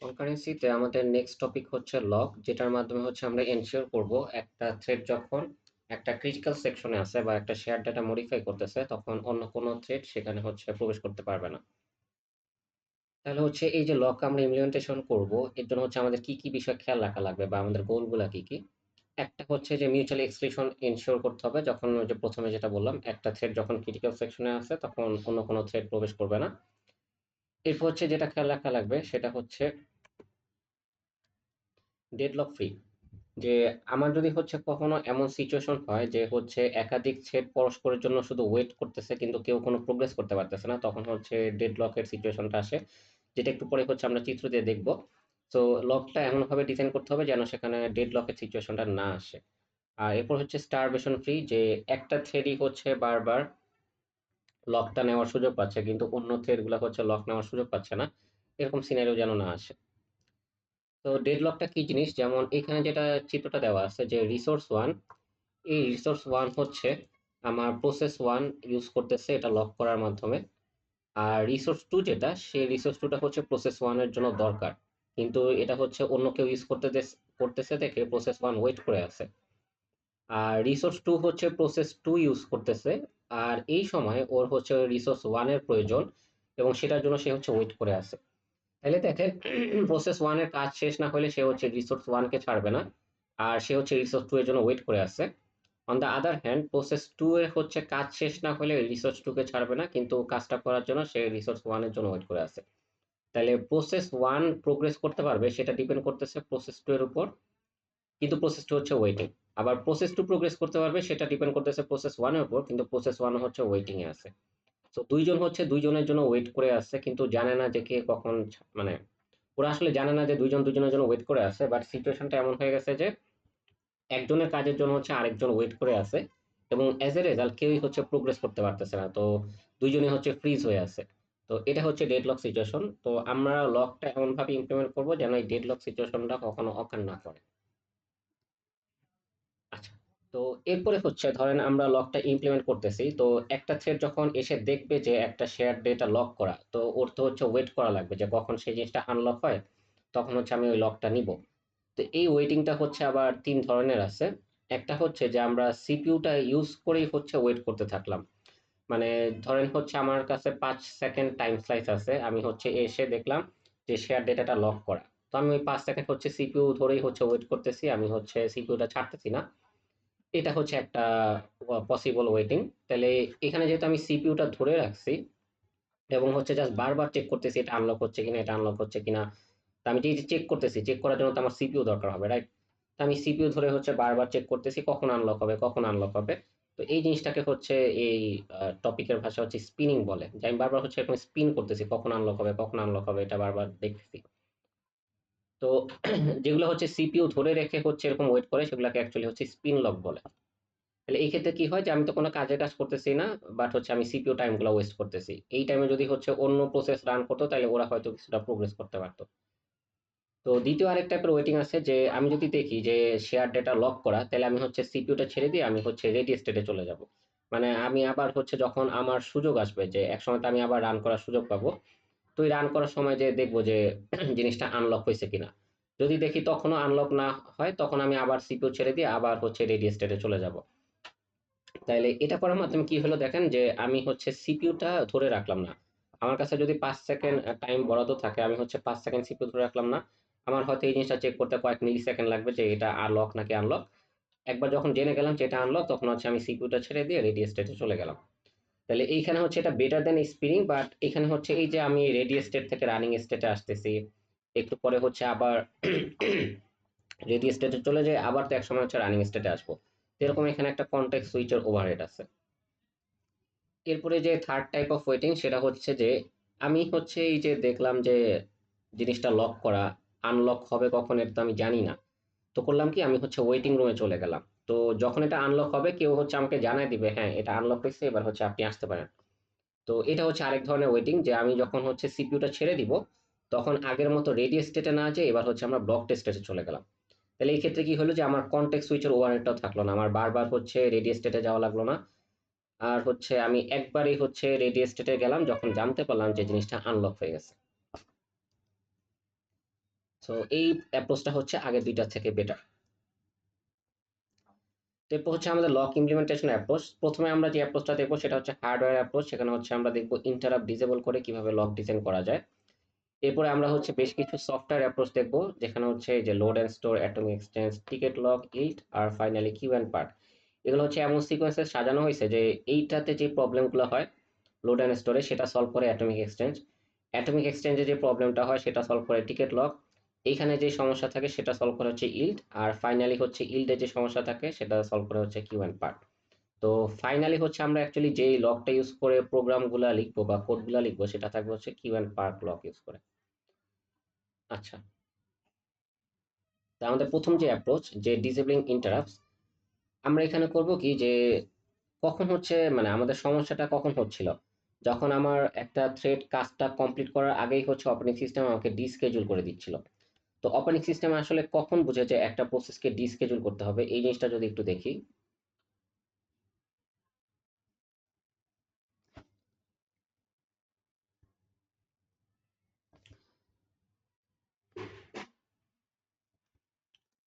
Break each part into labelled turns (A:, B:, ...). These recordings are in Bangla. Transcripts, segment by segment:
A: কনকারেন্সিতে আমাদের নেক্সট টপিক হচ্ছে লক, যেটার মাধ্যমে হচ্ছে আমরা এনশিওর করব একটা থ্রেড যখন একটা ক্রিটিক্যাল সেকশনে আছে বা একটা শেয়ার ডাটা মডিফাই করতেছে তখন অন্য কোনো থ্রেড সেখানে হচ্ছে প্রবেশ করতে পারবে না। তাহলে হচ্ছে এই যে লক আমরা ইমপ্লিমেন্টেশন করব, এর জন্য হচ্ছে আমাদের কি কি বিষয় খেয়াল রাখা লাগবে বা আমাদের গোলগুলা কি কি। একটা হচ্ছে যে মিউচুয়াল এক্সক্লুশন এনশিওর করতে হবে, যখন ওই যে প্রথমে যেটা বললাম একটা থ্রেড যখন ক্রিটিক্যাল সেকশনে আছে তখন অন্য কোনো থ্রেড প্রবেশ করবে না। এরপর হচ্ছে যেটা খেয়াল রাখা লাগবে সেটা হচ্ছে ডেডলক ফ্রি। যে আমার যদি হচ্ছে কখনো এমন সিচুয়েশন হয় যে হচ্ছে একাধিক থ্রেড পরস্পরের জন্য শুধু ওয়েট করতেছে কিন্তু কেউ কোনো প্রোগ্রেস করতে পারতেছে না, তখন হচ্ছে ডেডলকের সিচুয়েশনটা আসে, যেটা একটু পরে হচ্ছে আমরা চিত্র দিয়ে দেখব। তো লকটা এমনভাবে ডিজাইন করতে হবে যেন সেখানে ডেডলকের সিচুয়েশনটা না আসে। আর এরপর হচ্ছে স্টারভেশন ফ্রি, যে একটা থ্রেডই হচ্ছে বারবার লকটা নেওয়ার সুযোগ পাচ্ছে কিন্তু অন্য থ্রেডগুলো হচ্ছে লক নেওয়ার সুযোগ পাচ্ছে না, এরকম সিনারিও যেন না আসে। তো ডেডলকটা কি জিনিস, যেমন এখানে যেটা চিত্রটা দেওয়া আছে যে রিসোর্স ওয়ান, এই রিসোর্স ওয়ান হচ্ছে আমার প্রসেস ওয়ান ইউজ করতেছে এটা লক করার মাধ্যমে। আর রিসোর্স টু যেটা, সেই রিসোর্স টুটা হচ্ছে প্রসেস ওয়ানের জন্য দরকার, কিন্তু এটা হচ্ছে অন্য কেউ ইউজ করতেছে দেখে প্রসেস ওয়ান ওয়েট করে আছে। আর রিসোর্স টু হচ্ছে প্রসেস টু ইউজ করতেছে, আর এই সময় ওর হচ্ছে রিসোর্স ওয়ানের প্রয়োজন এবং সেটার জন্য সে হচ্ছে ওয়েট করে আছে। তাহলে দেখেন, প্রসেস ওয়ান এর কাজ শেষ না হলে সে হচ্ছে রিসোর্স ওয়ানকে ছাড়বে না, আর সে হচ্ছে রিসোর্স টু এর জন্য ওয়েট করে আছে। On the other hand process to এর হচ্ছে কাজ শেষ না হলে রিসোর্স টু কে ছাড়বে না, কিন্তু কাজটা করার জন্য সে রিসোর্স ওয়ান এর জন্য ওয়েট করে আছে। তাহলে প্রসেস ওয়ান প্রোগ্রেস করতে পারবে সেটা ডিপেন্ড করতেছে প্রসেস টু এর উপর, কিন্তু প্রসেস টু হচ্ছে ওয়েটিং। আবার প্রসেস টু প্রোগ্রেস করতে পারবে সেটা ডিপেন্ড করতেছে প্রসেস ওয়ান এর উপর, কিন্তু প্রসেস ওয়ান হচ্ছে ওয়েটিং এ আছে। তো দুইজন হচ্ছে দুইজনের জন্য ওয়েট করে আছে কিন্তু জানে না যে কে কখন মানে ওরা আসলে জানে না যে দুইজন দুজনের জন্য ওয়েট করে আছে, বাট সিচুয়েশনটা এমন হয়ে গেছে যে একজনের কাজের জন্য হচ্ছে আরেকজন ওয়েট করে আছে এবং এজ এ রেজাল্ট কেউই হচ্ছে প্রোগ্রেস করতে পারতেছে না, তো দুইজনই হচ্ছে ফ্রিজ হয়ে আছে। তো এটা হচ্ছে ডেডলক সিচুয়েশন। তো আমরা লকটা এমন ভাবে ইমপ্লিমেন্ট করব যেন এই ডেডলক সিচুয়েশনটা কখনো অকার না করে। আচ্ছা, তো এরপরে হচ্ছে ধরেন আমরা লকটা ইমপ্লিমেন্ট করতেছি, তো একটা থ্রেড যখন এসে দেখবে যে একটা শেয়ার ডেটা লক করা, তো ওর তো হচ্ছে ওয়েট করা লাগবে যে কখন সেই জিনিসটা আনলক হয়, তখন হচ্ছে আমি ওই লকটা নিব। তো এই ওয়েটিংটা হচ্ছে আবার তিন ধরনের আছে। একটা হচ্ছে যে আমরা সিপিইউটা ইউজ করেই হচ্ছে ওয়েট করতে থাকলাম, মানে ধরেন হচ্ছে আমার কাছে 5 সেকেন্ড টাইম স্লাইস আছে, আমি হচ্ছে এসে দেখলাম যে শেয়ার ডেটাটা লক করা, তো আমি ওই 5 সেকেন্ড হচ্ছে সিপিইউ ধরেই হচ্ছে ওয়েট করতেছি, আমি হচ্ছে সিপিইউটা ছাড়তেছি না। এটা হচ্ছে একটা পসিবল ওয়েটিং। তাহলে এখানে যেহেতু আমি সিপিইউটা ধরে রাখছি এবং হচ্ছে জাস্ট বারবার চেক করতেছি এটা আনলক হচ্ছে কিনা, এটা আনলক হচ্ছে কিনা, তা আমি যে চেক করতেছি, চেক করার জন্য তো আমার সিপিইউ দরকার হবে, রাইট? আমি সিপিইউ ধরে হচ্ছে বারবার চেক করতেছি কখন আনলক হবে, কখন আনলক হবে। তো এই জিনিসটাকে হচ্ছে এই টপিকের ভাষা হচ্ছে স্পিনিং বলে, যে আমি বারবার হচ্ছে এরকম স্পিন করতেছি কখন আনলক হবে, কখন আনলক হবে, এটা বারবার দেখতেছি। তো যেগুলো হচ্ছে সিপিইউ ধরে রেখে হচ্ছে এরকম ওয়েট করে সেগুলোকে অ্যাকচুয়ালি হচ্ছে স্পিন লক বলে। তাহলে এই ক্ষেত্রে কি হয় যে আমি তো কোনো কাজের কাজ করতেছি না, বাট হচ্ছে আমি সিপিইউ টাইমগুলো ওয়েস্ট করতেছি। এই টাইমে যদি হচ্ছে অন্য প্রসেস রান করতো তাহলে ওরা হয়তো কিছুটা প্রোগ্রেস করতে পারতো। তো দ্বিতীয় আরেক টাইপের ওয়েটিং আছে, যে আমি যদি দেখি যে শেয়ার ডেটা লক করা, তাহলে আমি হচ্ছে সিপিইউটা ছেড়ে দিয়ে আমি হচ্ছে রেডি স্টেটে চলে যাব। মানে আমি আবার হচ্ছে যখন আমার সুযোগ আসবে যে একসময় তো আমি আবার রান করার সুযোগ পাবো, তো এই রান করার সময় যে দেখবো যে জিনিসটা আনলক হয়েছে কিনা। যদি দেখি তখনও আনলক না হয় তখন আমি আবার সিপিইউ ছেড়ে দিয়ে আবার হচ্ছে রেডি স্টেটে চলে যাব। তাইলে এটা করার মাধ্যমে কি হলো দেখেন, যে আমি হচ্ছে সিপিইউটা ধরে রাখলাম না। আমার কাছে যদি 5 সেকেন্ড টাইম বরাদ্দ থাকে, আমি হচ্ছে 5 সেকেন্ড সিপিইউ ধরে রাখলাম না। আমার হয়তো এই জিনিসটা চেক করতে কয়েক মিলি সেকেন্ড লাগবে যে এটা আনলক নাকি আনলক। একবার যখন জেনে গেলাম যে এটা আনলক, তখন হচ্ছে আমি সিপিইউটা ছেড়ে দিয়ে রেডি স্টেটে চলে গেলাম। তাহলে এইখানে হচ্ছে এটা বেটার দেন স্পিনিং, বাট এখানে হচ্ছে এই যে আমি রেডি স্টেট থেকে রানিং স্টেটে আসতেছি, একটু পরে হচ্ছে আবার রেডি স্টেটে চলে যায়, আবার তো একসময় হচ্ছে রানিং স্টেটে আসবো। এরকম এখানে একটা কনটেক্সট সুইচের ওভারহেড আছে। এরপরে যে থার্ড টাইপ অফ ওয়েটিং সেটা হচ্ছে যে আমি হচ্ছে এই যে দেখলাম যে জিনিসটা লক করা, আনলক হবে কখন এটা তো আমি জানি না। তো করলাম কি, আমি হচ্ছে ওয়েটিং রুমে চলে গেলাম। তো যখন এটা আনলক হবে কেউ হচ্ছে আমাকে জানাই দিবে হ্যাঁ এটা আনলক হয়েছে, এবার হচ্ছে আপনি আসতে পারেন। তো এটা হচ্ছে আরেক ধরনের ওয়েটিং, যে আমি যখন হচ্ছে সিপিইউটা ছেড়ে দিব তখন আগের মতো রেডি স্টেটে না যেয়ে এবার হচ্ছে আমরা ব্লক স্টেটে চলে গেলাম। তাহলে এই ক্ষেত্রে কি হলো যে আমার কনটেক্সট সুইচের ওভারহেডটাও থাকলো না, আমার বারবার হচ্ছে রেডি স্টেটে যাওয়া লাগলো না। আর হচ্ছে আমি একবারই হচ্ছে রেডি স্টেটে গেলাম যখন জানতে পারলাম যে জিনিসটা আনলক হয়ে গেছে। তো এই অ্যাপ্রোচটা হচ্ছে আগের ২ টা থেকে বেটার। এরপর হচ্ছে আমাদের লক ইমপ্লিমেন্টেশন অ্যাপ্রোচ। ১ম এ আমরা যে অ্যাপ্রোচটা দেখব সেটা হচ্ছে হার্ডওয়্যার অ্যাপ্রোচ। সেখানে হচ্ছে আমরা দেখব ইন্টারাপ্ট ডিসেবল করে কিভাবে লক ডিজাইন করা যায়। এরপরে আমরা হচ্ছে বেশ কিছু সফটওয়্যার অ্যাপ্রোচ দেখব, যেখানে হচ্ছে এই যে load and store, atomic exchange, ticket lock, ইল্ট আর ফাইনালি কিউ অ্যান্ড পার্ট। এগুলো হচ্ছে এমন সিকোয়েন্সে সাজানো হয়েছে যে এইটাতে যে প্রবলেমগুলো হয় লোড অ্যান্ড স্টোরে সেটা সলভ করে অ্যাটমিক এক্সচেঞ্জ, অ্যাটমিক এক্সচেঞ্জে যে প্রবলেমটা হয় সেটা সলভ করে টিকেট লক, এইখানে যে সমস্যা থাকে সেটা সলভ করে হচ্ছে ইল্ট, আর ফাইনালি হচ্ছে ইল্টে যে সমস্যা থাকে সেটা সলভ করে হচ্ছে কিউ অ্যান্ড পার্ট। তো ফাইনালি হচ্ছে আমরা অ্যাকচুয়ালি যেই লকটা ইউজ করে প্রোগ্রামগুলো লিখবো বা কোডগুলো লিখবো সেটা থাকবে হচ্ছে Q and part lock use করে। আচ্ছা, তা আমাদের প্রথম যে অ্যাপ্রোচ যে ডিসেবলিং ইন্টারাপ্টস, আমরা এখানে করব কি যে কখন হচ্ছে মানে আমাদের সমস্যাটা কখন হচ্ছিল, যখন আমার একটা থ্রেড কাজটা কমপ্লিট করার আগেই হচ্ছে অপারেটিং সিস্টেম আমাকে ডিসকেজুল করে দিচ্ছিল। তো অপারেটিং সিস্টেম আসলে কখন বুঝে যে একটা প্রসেসকে ডিসকেজুল করতে হবে, এই জিনিসটা যদি একটু দেখি।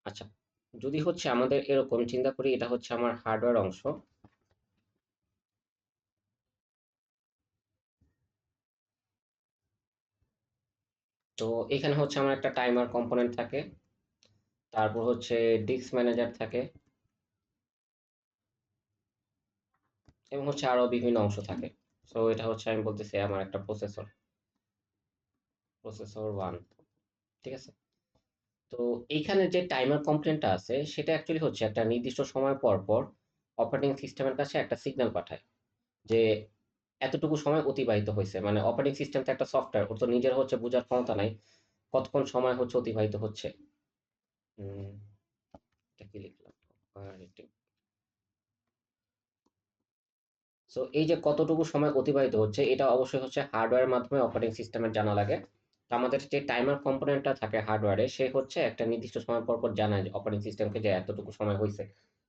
A: আচ্ছা, যদি হচ্ছে আমাদের এরকম চিন্তা করি এটা হচ্ছে আমার হার্ডওয়্যার অংশ। তো এখানে হচ্ছে আমার একটা টাইমার কম্পোনেন্ট থাকে, তারপর হচ্ছে ডিস্ক ম্যানেজার থাকে, এবং হচ্ছে আরো বিভিন্ন অংশ থাকে। সো এটা হচ্ছে আমি বলতেছি আমার একটা প্রসেসর, প্রসেসর ওয়ান। ঠিক আছে। তো এইখানে যে টাইমার কম্পোনেন্টটা আছে সেটা অ্যাকচুয়ালি হচ্ছে একটা নির্দিষ্ট সময় পর পর অপারেটিং সিস্টেমের কাছে একটা সিগন্যাল পাঠায় যে এতটুকু সময় অতিবাহিত হয়েছে। মানে অপারেটিং সিস্টেম তো একটা সফটওয়্যার, ওর তো নিজের হচ্ছে বোঝার ক্ষমতা নাই কতক্ষণ সময় হচ্ছে অতিবাহিত হচ্ছে। উম, এটা কি লিখলাম? সো এই যে কতটুকু সময় অতিবাহিত হচ্ছে এটা অবশ্যই হচ্ছে হার্ডওয়্যারের মাধ্যমে অপারেটিং সিস্টেমের জানা লাগে। তো আমাদের যে টাইমার কম্পোনেন্টটা থাকে হার্ডওয়্যারে সে হচ্ছে একটা নির্দিষ্ট সময় পর পর জানায় অপারেটিং সিস্টেমকে যে এতটুকু সময় হয়েছে।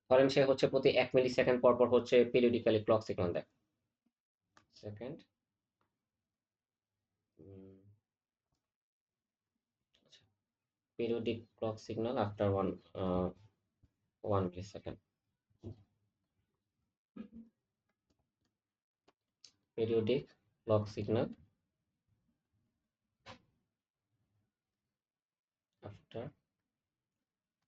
A: ধরেন সে হচ্ছে প্রতি 1 মিলি সেকেন্ড পর পর হচ্ছে পিরিয়ডিক্যালি ক্লক সিগন্যাল দেয়। Second, periodic clock signal after 1 millisecond, periodic clock signal after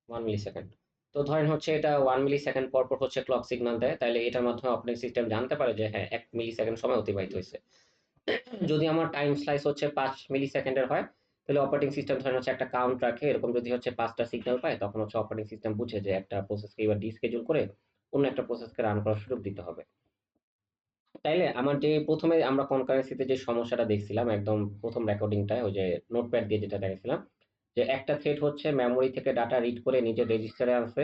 A: 1 millisecond. তো ধরেন হচ্ছে এটা 1 মিলি সেকেন্ড পর পর হচ্ছে ক্লক সিগন্যাল দেয়, তাহলে এটার মাধ্যমে অপারেটিং সিস্টেম জানতে পারে যে হ্যাঁ 1 মিলি সেকেন্ড সময় অতিবাহিত হয়েছে। যদি আমার টাইম স্লাইস হচ্ছে 5 মিলি সেকেন্ডের হয়, তাহলে অপারেটিং সিস্টেম ধরেন হচ্ছে একটা কাউন্ট রাখে, এরকম যদি হচ্ছে 5টা সিগন্যাল পায় তখন হচ্ছে অপারেটিং সিস্টেম বুঝে যে একটা প্রসেসকে এবার ডিসকেজুল করে অন্য একটা প্রসেসকে রান করার সুযোগ দিতে হবে। তাইলে আমার যে প্রথমে আমরা কনকারেন্সিতে যে সমস্যাটা দেখছিলাম একদম প্রথম রেকর্ডিংটায়, ওই যে নোটপ্যাড দিয়ে যেটা দেখছিলাম, যে একটা থ্রেড হচ্ছে মেমোরি থেকে ডাটা রিড করে নিজের রেজিস্টারে আনছে,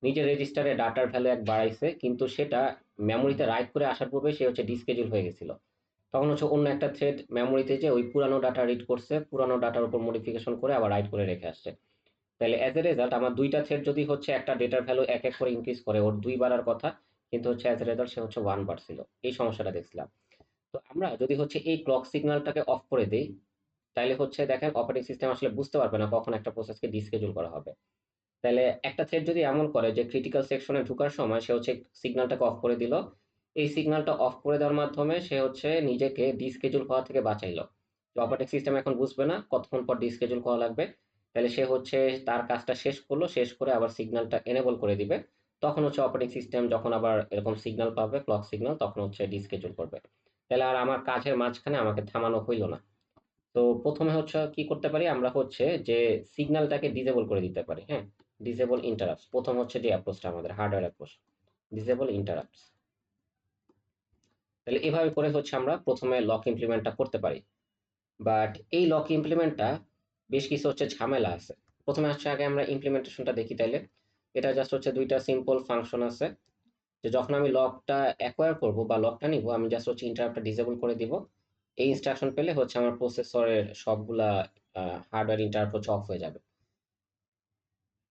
A: নিজের রেজিস্টারে ডাটার ভ্যালু এক বাড়াইছে, কিন্তু সেটা মেমোরিতে রাইট করে আসার পূর্বে সে হচ্ছে ডিসকেজুল হয়ে গেছিল। তখন হচ্ছে অন্য একটা থ্রেড মেমোরিতে যে ওই পুরানো ডাটা রিড করছে, পুরানো ডাটার উপর মডিফিকেশন করে আবার রাইট করে রেখে আসছে। তাহলে অ্যাজ এ রেজাল্ট আমার 2টা থ্রেড যদি হচ্ছে একটা ডেটার ভ্যালু এক এক করে ইনক্রিজ করে, ওর 2 বাড়ার কথা, কিন্তু হচ্ছে অ্যাজ এ রেজাল্ট সে হচ্ছে 1 বাড়ছিল। এই সমস্যাটা দেখছিলাম। তো আমরা যদি হচ্ছে এই ক্লক সিগন্যালটাকে অফ করে দেই, তাহলে হচ্ছে দেখেন অপারেটিং সিস্টেম আসলে বুঝতে পারবে না কখন একটা প্রসেসকে ডিসকেজুল করা হবে। তাহলে একটা থ্রেড যদি এমন করে যে ক্রিটিক্যাল সেকশনে ঢোকার সময় সে হচ্ছে সিগন্যালটাকে অফ করে দিল, এই সিগন্যালটা অফ করে দেওয়ার মাধ্যমে সে হচ্ছে নিজেকে ডিসকেজুল হওয়া থেকে বাঁচাইলো। তো অপারেটিং সিস্টেম এখন বুঝবে না কতক্ষণ পর ডিসকেজুল করা লাগবে, তাহলে সে হচ্ছে তার কাজটা শেষ করলো, শেষ করে আবার সিগন্যালটা এনেবল করে দিবে। তখন হচ্ছে অপারেটিং সিস্টেম যখন আবার এরকম সিগন্যাল পাবে ক্লক সিগন্যাল তখন হচ্ছে ডিসকেজুল করবে। তাহলে আর আমার কাজের মাঝখানে আমাকে থামানো হইলো না। তো প্রথমে হচ্ছে কি করতে পারি আমরা হচ্ছে যে সিগন্যালটাকে ডিসেবল করে দিতে পারি। হ্যাঁ, ডিসেবল ইন্টারাপ্টস প্রথম হচ্ছে যে অ্যাপ্রোচটা আমাদের হার্ডওয়্যার অ্যাপ্রোচ, ডিসেবল ইন্টারাপ্টস। তাহলে এভাবে করে হচ্ছে আমরা প্রথমে লক ইমপ্লিমেন্টটা করতে পারি। বাট এই লক ইমপ্লিমেন্টটা বেশ কিছু হচ্ছে ঝামেলা আছে। প্রথমে হচ্ছে আগে আমরা ইমপ্লিমেন্টেশনটা দেখি তাইলে। এটা জাস্ট হচ্ছে 2টা সিম্পল ফাংশন আছে, যে যখন আমি লকটা অ্যাকোয়ার করব বা লকটা নিব আমি জাস্ট হচ্ছে ইন্টারাপ্টটা ডিসেবল করে দিব। এই ইনস্ট্রাকশন পেলে হচ্ছে আমার প্রসেসরের সবগুলা হার্ডওয়্যার ইন্টারাপ্ট হচ্ছে অফ হয়ে যাবে।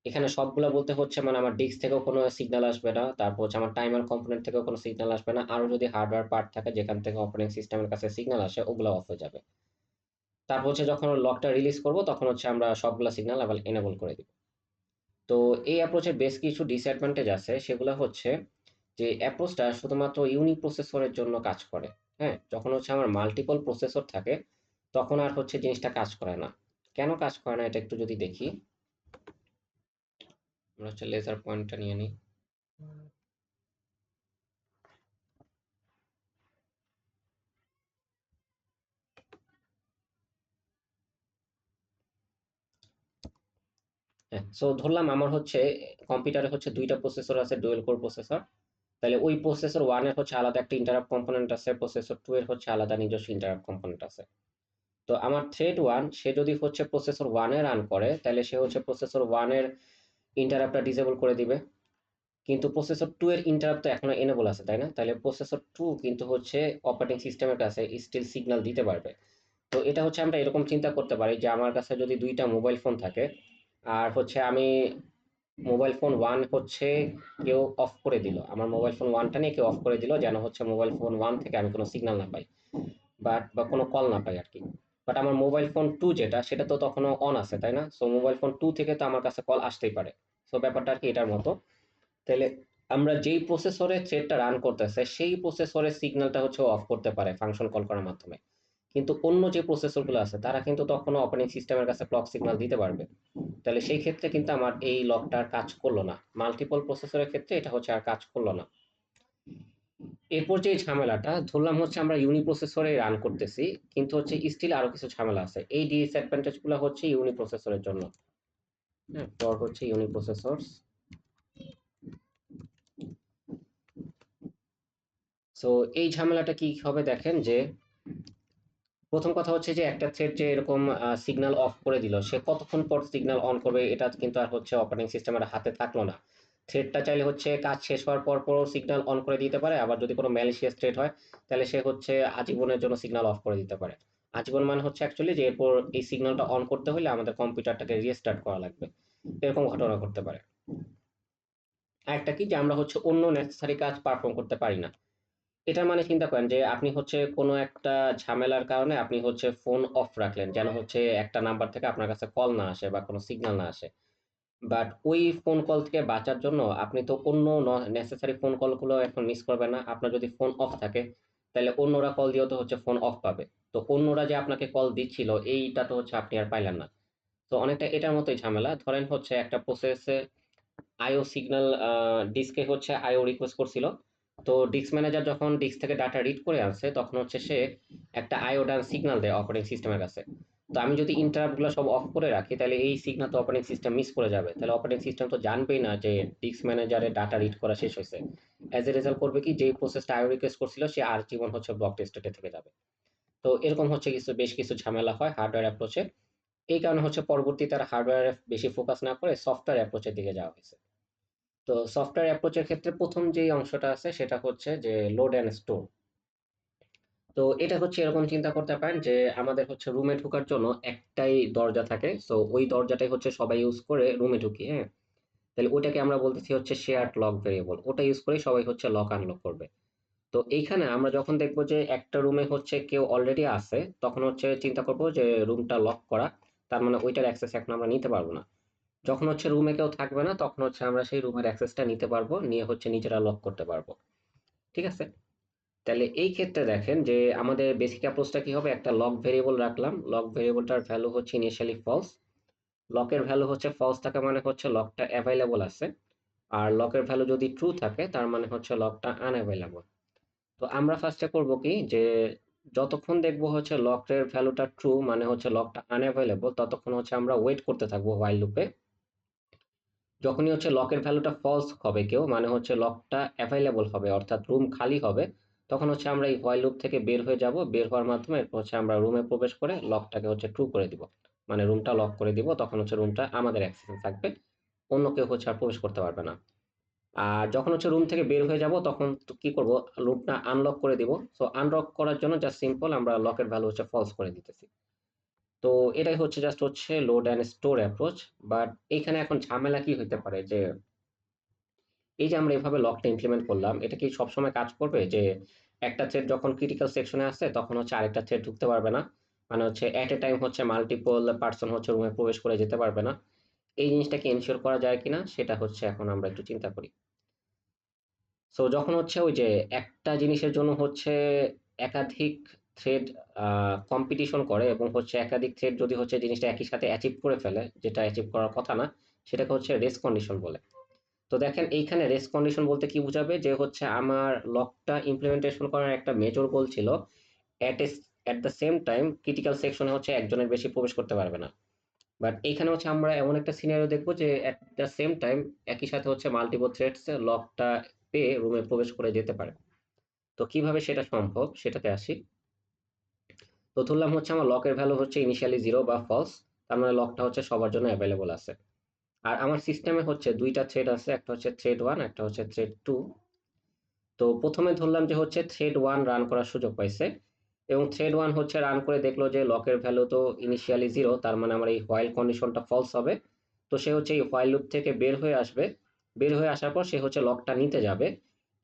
A: এখানে সবগুলা বলতে হচ্ছে মানে আমার ডিস্ক থেকেও কোনো সিগন্যাল আসবে না, তারপর হচ্ছে আমার টাইমার কম্পোনেন্ট থেকেও কোনো সিগন্যাল আসবে না, আরো যদি হার্ডওয়্যার পার্ট থাকে যেখান থেকে অপারেটিং সিস্টেমের কাছে সিগন্যাল আসে ওগুলো অফ হয়ে যাবে। তারপর হচ্ছে যখন লকটা রিলিজ করব তখন হচ্ছে আমরা সবগুলা সিগন্যাল এনেবল করে দিব। তো এই অ্যাপ্রোচের বেশ কিছু ডিসঅ্যাডভান্টেজ আছে, সেগুলো হচ্ছে যে অ্যাপ্রোচটা শুধুমাত্র ইউনি প্রসেসরের জন্য কাজ করে। হ্যাঁ, যখন হচ্ছে আমার মাল্টিপল প্রসেসর থাকে তখন আর হচ্ছে জিনিসটা কাজ করে না। কেন কাজ করে না এটা একটু যদি দেখি, আমরা হচ্ছে লেজার পয়েন্টটা নিয়ে নিই। হ্যাঁ, সো ধরলাম আমার হচ্ছে কম্পিউটারে হচ্ছে দুইটা প্রসেসর আছে, ডুয়েল কোর প্রসেসর। তাহলে ওই প্রসেসর ওয়ান এর হচ্ছে আলাদা একটা ইন্টারাপ্ট কম্পোনেন্ট আছে, প্রসেসর টু এর হচ্ছে আলাদা নিজস্ব ইন্টারাপ্ট কম্পোনেন্ট আছে। তো আমার থ্রেড ওয়ান সে যদি হচ্ছে প্রসেসর ওয়ানে রান করে তাহলে সে হচ্ছে প্রসেসর ওয়ানের ইন্টারাপ্টটা ডিসেবল করে দিবে। কিন্তু প্রসেসর টু এর ইন্টারাপ্ট তো এখনো এনেবল আছে, তাই না? তাহলে প্রসেসর টু কিন্তু হচ্ছে অপারেটিং সিস্টেমের কাছে স্টিল সিগন্যাল দিতে পারবে। তো এটা হচ্ছে আমরা এরকম চিন্তা করতে পারি যে আমার কাছে যদি দুইটা মোবাইল ফোন থাকে, আর হচ্ছে আমি মোবাইল ফোন ওয়ান হচ্ছে কেউ অফ করে দিল, আমার মোবাইল ফোন ওয়ানটা নিয়ে কেউ অফ করে দিল যেন হচ্ছে মোবাইল ফোন ওয়ান থেকে আমি কোনো সিগন্যাল না পাই, বা কোনো কল না পাই আর কি। বাট আমার মোবাইল ফোন টু যেটা সেটা তো তখনও অন আছে, তাই না? সো মোবাইল ফোন টু থেকে তো আমার কাছে কল আসতেই পারে। সো ব্যাপারটা আর কি এটার মতো। তাহলে আমরা যেই প্রসেসরে থ্রেডটা রান করতেছে সেই প্রসেসরের সিগন্যালটা হচ্ছে অফ করতে পারে ফাংশন কল করার মাধ্যমে। কিন্তু অন্য যে প্রসেসরগুলো আছে তারা কিন্তু তখনও অপারেটিং সিস্টেমের কাছে ক্লক সিগন্যাল দিতে পারবে। তাহলে সেই ক্ষেত্রে কিন্তু আমার এই লকটা আর কাজ করলো না, মাল্টিপল প্রসেসরের ক্ষেত্রে এটা হচ্ছে আর কাজ করলো না। এরপর যে ঝামেলাটা ধরলাম হচ্ছে আমরা ইউনি প্রসেসরে রান করতেছি, কিন্তু হচ্ছে স্টিল আরো কিছু ঝামেলা আছে। এই ডিসঅ্যাডভান্টেজ গুলো হচ্ছে ইউনি প্রসেসরের জন্য। হ্যাঁ, পর হচ্ছে ইউনি প্রসেসর। সো এই ঝামেলাটা কি হবে দেখেন, যে প্রথম কথা হচ্ছে যে একটা থ্রেড যে এরকম সিগন্যাল অফ করে দিল, সে কতক্ষণ পর সিগন্যাল অন করবে এটা কিন্তু আর হচ্ছে অপারেটিং সিস্টেমের হাতে থাকলো না। থ্রেডটা চাইলে হচ্ছে কাজ শেষ হওয়ার পর পরও সিগন্যাল অন করে দিতে পারে, আবার যদি কোনো ম্যালিশিয়াস থ্রেড হয় তাহলে সে হচ্ছে আজীবনের জন্য সিগন্যাল অফ করে দিতে পারে। আজীবন মানে হচ্ছে অ্যাকচুয়ালি যে এরপর এই সিগন্যালটা অন করতে হলে আমাদের কম্পিউটারটাকে রিস্টার্ট করা লাগবে, এরকম ঘটনা ঘটতে পারে। আরেকটা কি, যে আমরা হচ্ছে অন্য নেসেসারি কাজ পারফর্ম করতে পারি না। এটার মানে চিন্তা করেন যে আপনি হচ্ছে কোনো একটা ঝামেলার কারণে আপনি হচ্ছে ফোন অফ রাখলেন যেন হচ্ছে একটা নাম্বার থেকে আপনার কাছে কল না আসে বা কোনো সিগন্যাল না আসে। বাট ওই ফোন কল থেকে বাঁচার জন্য আপনি তো অন্য নেসেসারি ফোন কলগুলো এখন মিস করবেন না। আপনার যদি ফোন অফ থাকে তাহলে অন্যরা কল দিয়েও তো হচ্ছে ফোন অফ পাবে। তো অন্যরা যে আপনাকে কল দিচ্ছিল এইটা তো হচ্ছে আপনি আর পাইলেন না। তো অনেকটা এটার মতোই ঝামেলা। ধরেন হচ্ছে একটা প্রসেসে আইও সিগন্যাল ডিস্কে হচ্ছে আইও রিকোয়েস্ট করছিল। তো ডিস্ক ম্যানেজার যখন ডিস্ক থেকে ডাটা রিড করে আনছে তখন হচ্ছে সে একটা আইও ডান সিগন্যাল দেয় অপারেটিং সিস্টেমের কাছে। তো আমি যদি ইন্টারাপ্ট গুলো সব অফ করে রাখি তাহলে এই সিগন্যাল তো অপারেটিং সিস্টেম মিস করে যাবে, তাহলে অপারেটিং সিস্টেম তো জানবেই না যে ডিস্ক ম্যানেজারে ডাটা রিড করা শেষ হয়েছে। অ্যাজ এ রেজাল্ট করবে কি, যে প্রসেসটা আইও রিকোয়েস্ট করছিল সে আর জীবন হচ্ছে ব্লক স্টেটে থেকে যাবে। তো এরকম হচ্ছে বেশ কিছু ঝামেলা হয় হার্ডওয়্যার অ্যাপ্রোচে। এই কারণে হচ্ছে পরবর্তীতে আর হার্ডওয়্যারে বেশি ফোকাস না করে সফটওয়্যার অ্যাপ্রোচের দিকে যাওয়া হয়েছে। তো সফটওয়্যার অ্যাপ্রোচের ক্ষেত্রে প্রথম যেই অংশটা আছে সেটা হচ্ছে যে লোড অ্যান্ড স্টোর। তো এটা হচ্ছে এরকম চিন্তা করতে পারেন যে আমাদের হচ্ছে রুমে ঢোকার জন্য একটাই দরজা থাকে, সো ওই দরজাটাই হচ্ছে সবাই ইউজ করে রুমে ঢুকি। হ্যাঁ, তাহলে ওটাকে আমরা বলতেছি হচ্ছে শেয়ার্ড লক ভেরিয়েবল, ওটা ইউজ করে সবাই হচ্ছে লক আনলক করবে। তো এইখানে আমরা যখন দেখবো যে একটা রুমে হচ্ছে কেউ অলরেডি আছে তখন হচ্ছে চিন্তা করবো যে রুমটা লক করা, তার মানে ওইটার অ্যাক্সেস এখন আমরা নিতে পারবো না। যখন হচ্ছে রুমে কেউ থাকবে না তখন হচ্ছে আমরা সেই রুমের অ্যাক্সেসটা নিতে পারবো, নিয়ে হচ্ছে নিজেরা লক করতে পারবো। ঠিক আছে? তাহলে এই ক্ষেত্রে দেখেন যে আমাদের বেসিক অ্যাপ্রোচটা কি হবে, একটা লক ভেরিয়েবল রাখলাম, লক ভেরিয়েবলটার ভ্যালু হচ্ছে ইনিশিয়ালি ফলস। লকের ভ্যালু হচ্ছে ফলস থাকা মানে হচ্ছে লকটা অ্যাভেলেবল আছে, আর লকের ভ্যালু যদি ট্রু থাকে তার মানে হচ্ছে লকটা আনঅ্যাভেলেবল। তো আমরা ফার্স্টে করব কি, যে যতক্ষণ দেখবো হচ্ছে লকের ভ্যালুটা ট্রু মানে হচ্ছে লকটা আনঅ্যাভেলেবল ততক্ষণ হচ্ছে আমরা ওয়েট করতে থাকবো হোয়াইল লুপে। যখনই হচ্ছে লকের ভ্যালুটা ফলস হবে কেউ মানে হচ্ছে লকটা অ্যাভেলেবল হবে অর্থাৎ রুম খালি হবে, তখন হচ্ছে আমরা এই হোয়াইল লুপ থেকে বের হয়ে যাব। বের হওয়ার মাধ্যমে এরপর হচ্ছে আমরা রুমে প্রবেশ করে লকটাকে হচ্ছে ট্রু করে দিব, মানে রুমটা লক করে দিব, তখন হচ্ছে রুমটা আমাদের অ্যাক্সেসে থাকবে, অন্য কেউ হচ্ছে আর প্রবেশ করতে পারবে না। আর যখন হচ্ছে রুম থেকে বের হয়ে যাব তখন তো কি করব, রুমটা আনলক করে দিব। সো আনলক করার জন্য জাস্ট সিম্পল আমরা লকের ভ্যালু হচ্ছে ফলস করে দিতেছি। তো এটাই হচ্ছে জাস্ট হচ্ছে load and store approach. But এইখানে এখন ঝামেলা কি হইতে পারে, যে এই যে আমরা এভাবে লকটা ইমপ্লিমেন্ট করলাম এটা কি সবসময় কাজ করবে, যে একটা থ্রেড যখন ক্রিটিক্যাল সেকশনে আসছে তখন হচ্ছে আরেকটা থ্রেড ঢুকতে পারবে না, মানে হচ্ছে এট এ টাইম হচ্ছে মাল্টিপল পার্সন হচ্ছে রুমে প্রবেশ করে যেতে পারবে না। এই জিনিসটাকে এনশিওর করা যায় কিনা সেটা হচ্ছে এখন আমরা একটু চিন্তা করি। সো যখন হচ্ছে ওই যে একটা জিনিসের জন্য হচ্ছে একাধিক থ্রেড কম্পিটিশন করে এবং হচ্ছে একাধিক থ্রেড যদি হচ্ছে জিনিসটা একই সাথে অ্যাচিভ করে ফেলে, যেটা অ্যাচিভ করার কথা না, সেটাকে হচ্ছে রেস কন্ডিশন বলে। তো দেখেন এইখানে রেস কন্ডিশন বলতে কি বোঝাবে, যে হচ্ছে আমার লকটা ইমপ্লিমেন্টেশন করার একটা মেজর গোল ছিল at at the same time critical সেকশনে হচ্ছে একজনের বেশি প্রবেশ করতে পারবে না। বাট এইখানে হচ্ছে আমরা এমন একটা সিনারিও দেখবো যে এট দ্য সেম টাইম একই সাথে হচ্ছে মাল্টিপল থ্রেডস লকটা পেয়ে রুমে প্রবেশ করে যেতে পারে। তো কিভাবে সেটা সম্ভব সেটাতে আসি। তো ধরলাম হচ্ছে আমার লকের ভ্যালু হচ্ছে ইনিশিয়ালি জিরো বা ফলস, তার মানে লকটা হচ্ছে সবার জন্য অ্যাভেলেবল আছে। আর আমার সিস্টেমে হচ্ছে দুইটা থ্রেড আছে, একটা হচ্ছে থ্রেড ওয়ান, একটা হচ্ছে থ্রেড টু। তো প্রথমে ধরলাম যে হচ্ছে থ্রেড ওয়ান রান করার সুযোগ পাইছে, এবং থ্রেড ওয়ান হচ্ছে রান করে দেখলো যে লকের ভ্যালু তো ইনিশিয়ালি জিরো, তার মানে আমার এই হোয়াইল কন্ডিশনটা ফলস হবে। তো সে হচ্ছে এই হোয়াইল লুপ থেকে বের হয়ে আসবে। বের হয়ে আসার পর সে হচ্ছে লকটা নিতে যাবে।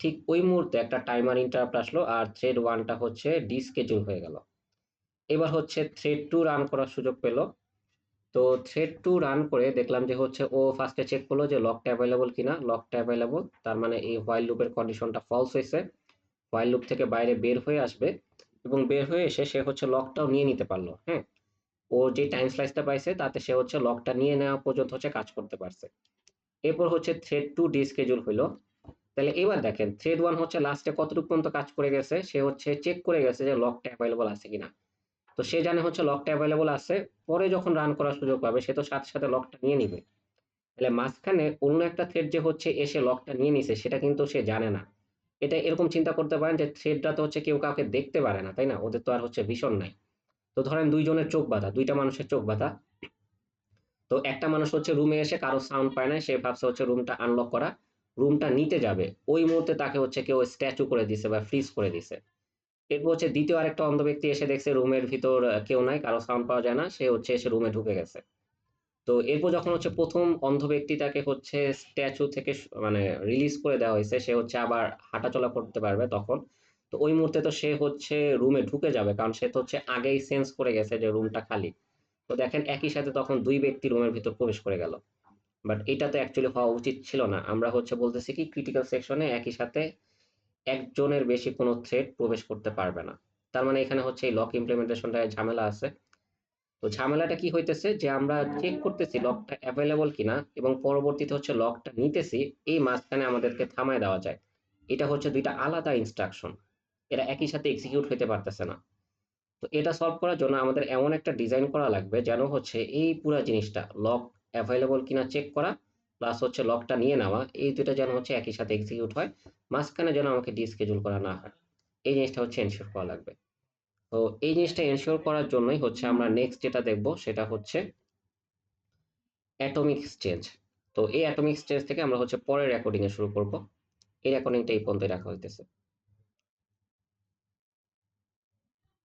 A: ঠিক ওই মুহূর্তে একটা টাইমার ইন্টারাপ্ট আসলো আর থ্রেড ওয়ানটা হচ্ছে ডিসকেজুল হয়ে গেল। এবার হচ্ছে থ্রেড টু রান করার সুযোগ পেল। তো থ্রেড টু রান করে দেখলাম যে হচ্ছে ও ফার্স্টে চেক করলো যে লকটা অ্যাভেলেবল কিনা, লকটা অ্যাভেলেবল, তার মানে এই হোয়াইল লুপের কন্ডিশনটা ফলস হয়েছে। হোয়াইল লুপ থেকে বাইরে বের হয়ে আসবে এবং বের হয়ে এসে সে হচ্ছে লকটাও নিয়ে নিতে পারলো। হ্যাঁ, ও যে টাইম স্লাইসটা পাইছে তাতে সে হচ্ছে লকটা নিয়ে নেওয়া পর্যন্ত হচ্ছে কাজ করতে পারছে। এরপর হচ্ছে থ্রেড টু ডিসকেজুল হইলো। তাহলে এবার দেখেন থ্রেড ওয়ান হচ্ছে লাস্টে কতটুকু পর্যন্ত কাজ করে গেছে, সে হচ্ছে চেক করে গেছে যে লকটা অ্যাভেলেবল আছে কিনা। তো সে জানে হচ্ছে লকটা অ্যাভেলেবল আছে। পরে যখন রান করার সুযোগ পাবে সে তো সাথে সাথে লকটা নিয়ে নিবে। তাহলে মাঝখানে অন্য একটা থ্রেড যে হচ্ছে এসে লকটা নিয়ে নিছে সেটা কিন্তু সে জানে না। এটা এরকম চিন্তা করতে পারেন যে থ্রেডটা তো হচ্ছে কেউ কাউকে দেখতে পারে না, তাই না? ওদের তো আর হচ্ছে ভিশন নাই। তো ধরেন দুইজনের চোখ বাঁধা, দুইটা মানুষের চোখ বাঁধা। তো একটা মানুষ হচ্ছে রুমে এসে কারো সাউন্ড পায় না, সে ভাবছে হচ্ছে রুমটা আনলক করা, রুমটা নিতে যাবে, ওই মুহূর্তে তাকে হচ্ছে কেউ স্ট্যাচু করে দিছে বা ফ্রিজ করে দিছে। এরপর হচ্ছে দ্বিতীয় আরেকটা অন্ধ ব্যক্তি এসে দেখছে রুমের ভিতর কেউ নাই, কারো সাউন্ড পাওয়া যায় না, সে হচ্ছে এসে রুমে ঢুকে গেছে। তো এরপর যখন হচ্ছে প্রথম অন্ধ ব্যক্তিটাকে হচ্ছে স্ট্যাচু থেকে মানে রিলিজ করে দেওয়া হয়েছে, সে হচ্ছে আবার হাঁটাচলা করতে পারবে তখন। তো ওই মুহূর্তে তো সে হচ্ছে রুমে ঢুকে যাবে, কারণ সে তো হচ্ছে আগেই সেন্স করে গেছে যে রুমটা খালি। তো দেখেন একই সাথে তখন দুই ব্যক্তি রুমের ভিতর প্রবেশ করে গেল। বাট এটা তো অ্যাকচুয়ালি হওয়া উচিত ছিল না। আমরা হচ্ছে বলতেছি কি ক্রিটিক্যাল সেকশনে একই সাথে একজনের বেশি কোনো থ্রেড প্রবেশ করতে পারবে না। তার মানে এখানে হচ্ছে এই লক ইমপ্লিমেন্টেশনটায় ঝামেলা আছে। তো ঝামেলাটা কি হইতেছে, যে আমরা চেক করতেছি লকটা অ্যাভেলেবল কিনা এবং পরবর্তীতে হচ্ছে লকটা নিতেছি, এই মাঝখানে আমাদেরকে থামায় দেওয়া যায়। এটা হচ্ছে দুইটা আলাদা ইনস্ট্রাকশন, এরা একই সাথে এক্সিকিউট হইতে পারতেছে না। তো এটা সলভ করার জন্য আমাদের এমন একটা ডিজাইন করা লাগবে যেন হচ্ছে এই পুরো জিনিসটা লক অ্যাভেলেবল কিনা চেক করা প্লাস হচ্ছে লকটা নিয়ে নেওয়া, এই দুটো যেন হচ্ছে একই সাথে এক্সিকিউট হয়, মাঝখানে যেন আমাকে ডিসকেজুল করা না হয়। এই জিনিসটা হচ্ছে এনশিওর করা লাগবে। তো এই জিনিসটা এনশিওর করার জন্যই হচ্ছে আমরা নেক্সট যেটা দেখব সেটা হচ্ছে অ্যাটমিক এক্সচেঞ্জ। তো এই অ্যাটমিক এক্সচেঞ্জ থেকে আমরা হচ্ছে পরের রেকর্ডিং এ শুরু করব। এই রেকর্ডিংটা এই পর্যন্তই রাখা হইতেছে।